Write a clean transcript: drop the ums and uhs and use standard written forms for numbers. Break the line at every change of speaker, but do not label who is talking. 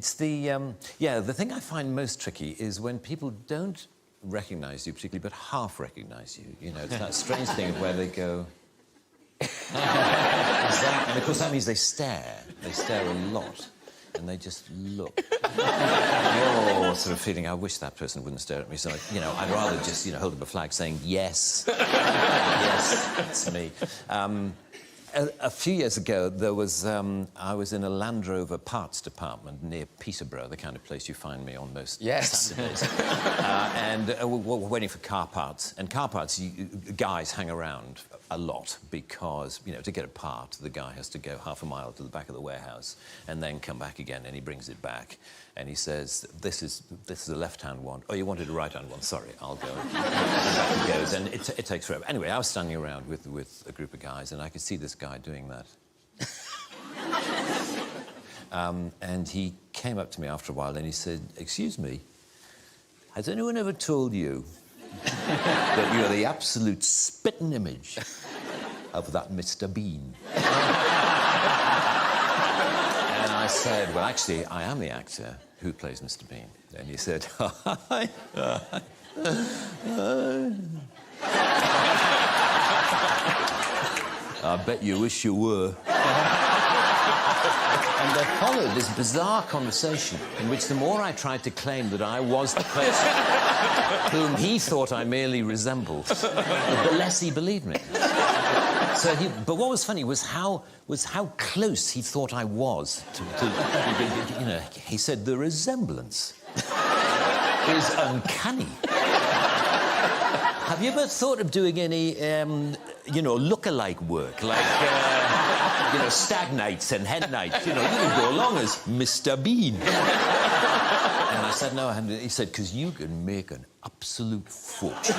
It's the, the thing I find most tricky is when people don't recognise you particularly, but half recognise you. You know, it's that strange thing of where they go... And, of course, that means they stare. They stare a lot. And they just look. You're sort of feeling, I wish that person wouldn't stare at me, so, I'd rather just, hold up a flag saying, yes. Yes, it's me. A few years ago, there was... I was in a Land Rover parts department near Peterborough, the kind of place you find me on most Saturdays. And we're waiting for car parts. And car parts, guys hang around a lot because, to get a part, the guy has to go half a mile to the back of the warehouse and then come back again, and he brings it back. And he says, this is a left-hand one. Oh, you wanted a right-hand one? Sorry, I'll go. And back he goes, and it takes forever. Anyway, I was standing around with a group of guys, and I could see this guy doing that. And he came up to me after a while, and he said, excuse me, has anyone ever told you that you're the absolute spitting image of that Mr. Bean? And I said, well, actually, I am the actor who plays Mr. Bean. And he said, I bet you wish you were. And there followed this bizarre conversation in which the more I tried to claim that I was the person whom he thought I merely resembled, the less he believed me. But what was funny was how close he thought I was to he said the resemblance is uncanny. Have you ever thought of doing any, look-alike work, like, stag nights and hen nights? You can go along as Mr. Bean. And I said, no, I haven't. He said, because you can make an absolute fortune.